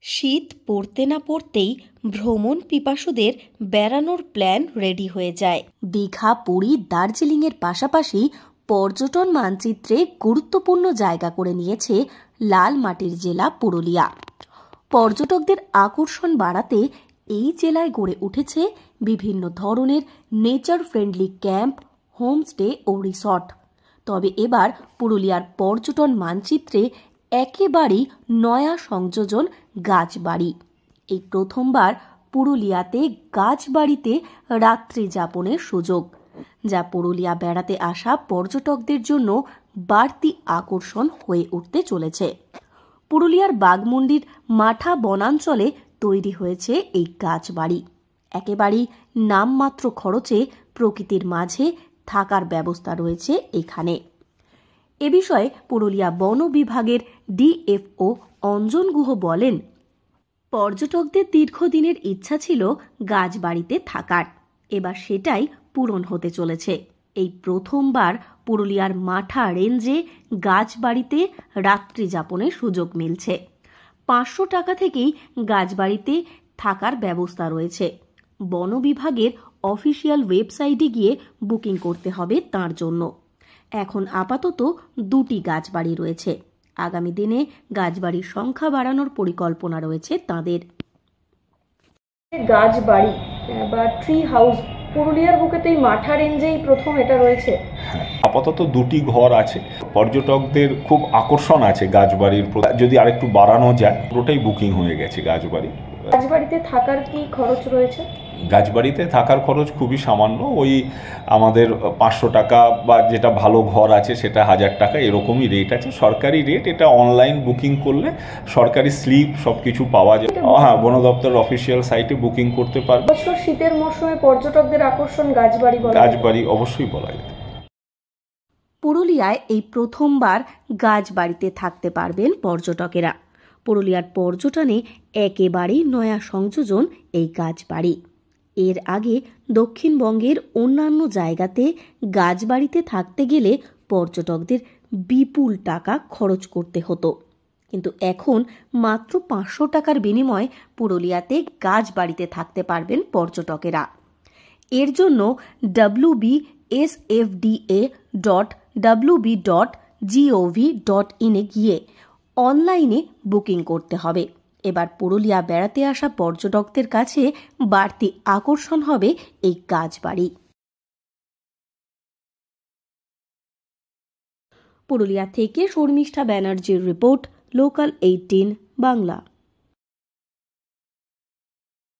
শীত পড়তে না পড়তেই ভ্রমণ পিপাসুদের বেড়ানোর প্ল্যান রেডি হয়ে যায়। দীঘা, পুরী, দার্জিলিংয়ের পাশাপাশি পর্যটন মানচিত্রে গুরুত্বপূর্ণ জায়গা করে নিয়েছে লাল মাটির জেলা পুরুলিয়া। পর্যটকদের আকর্ষণ বাড়াতে এই জেলায় গড়ে উঠেছে বিভিন্ন ধরনের নেচার ফ্রেন্ডলি ক্যাম্প, হোমস্টে ও রিসর্ট। তবে এবার পুরুলিয়ার পর্যটন মানচিত্রে একেবারেই নয়া সংযোজন গাছবাড়ি। এই প্রথমবার পুরুলিয়াতে গাছবাড়িতে রাত্রি যাপনের সুযোগ, যা পুরুলিয়া বেড়াতে আসা পর্যটকদের জন্য বাড়তি আকর্ষণ হয়ে উঠতে চলেছে। পুরুলিয়ার বাঘমুন্ডির মাঠা বনাঞ্চলে তৈরি হয়েছে এই গাছবাড়ি। একেবারেই নামমাত্র খরচে প্রকৃতির মাঝে থাকার ব্যবস্থা রয়েছে এখানে। এ বিষয়ে পুরুলিয়া বন বিভাগের ডিএফও অঞ্জন গুহ বলেন, পর্যটকদের দীর্ঘদিনের ইচ্ছা ছিল গাছবাড়িতে থাকার, এবার সেটাই পূরণ হতে চলেছে। এই প্রথমবার পুরুলিয়ার মাঠা রেঞ্জে গাছবাড়িতে রাত্রি যাপনের সুযোগ মিলছে। 500 টাকা থেকেই গাছবাড়িতে থাকার ব্যবস্থা রয়েছে। বন বিভাগের অফিসিয়াল ওয়েবসাইটে গিয়ে বুকিং করতে হবে তার জন্য। এখন আপাতত 2টি গাছবাড়ি রয়েছে। আগামী দিনে গাছবাড়ির সংখ্যা বাড়ানোর পরিকল্পনা রয়েছে তাদের। গাছবাড়ি বা ট্রি হাউস পুরুলিয়ার বুকে তো এই মাঠা রেঞ্জেই প্রথম এটা রয়েছে। আপাতত 2টি ঘর আছে। পর্যটকদের খুব আকর্ষণ আছে গাছবাড়ির। যদি আরেকটু বাড়ানো যায়, পুরোটাই বুকিং হয়ে গেছে গাছবাড়ি। গাছবাড়িতে থাকার কি খরচ রয়েছে? গাছবাড়িতে থাকার খরচ খুবই সামান্য, ওই আমাদের 500 টাকা, বা যেটা ভালো ঘর আছে সেটা 1000 টাকা, এরকমই রেট আছে। সরকারি রেট। এটা অনলাইন বুকিং করলে সরকারি স্লিপ সব কিছু পাওয়া যায়। হ্যাঁ, বন দপ্তরের অফিসিয়াল সাইটে বুকিং করতে পারবে। বছর শীতের মৌসুমে পর্যটকদের আকর্ষণ গাছবাড়ি অবশ্যই বলা যায়। পুরুলিয়ায় এই প্রথমবার গাছবাড়িতে থাকতে পারবেন পর্যটকেরা। পুরুলিয়ার পর্যটনে একেবারেই নয়া সংযোজন এই গাছবাড়ি। এর আগে দক্ষিণবঙ্গের অন্যান্য জায়গাতে গাছবাড়িতে থাকতে গেলে পর্যটকদের বিপুল টাকা খরচ করতে হতো, কিন্তু এখন মাত্র 500 টাকার বিনিময়ে পুরুলিয়াতে গাছবাড়িতে থাকতে পারবেন পর্যটকেরা। এর জন্য wbsfda.wb.gov.in এ গিয়ে অনলাইনে বুকিং করতে হবে। এবার পুরুলিয়া বেড়াতে আসা পর্যটকদের কাছে বাড়তি আকর্ষণ হবে এই গাছবাড়ি। পুরুলিয়া থেকে শর্মিষ্ঠা ব্যানার্জির রিপোর্ট, লোকাল 18 বাংলা।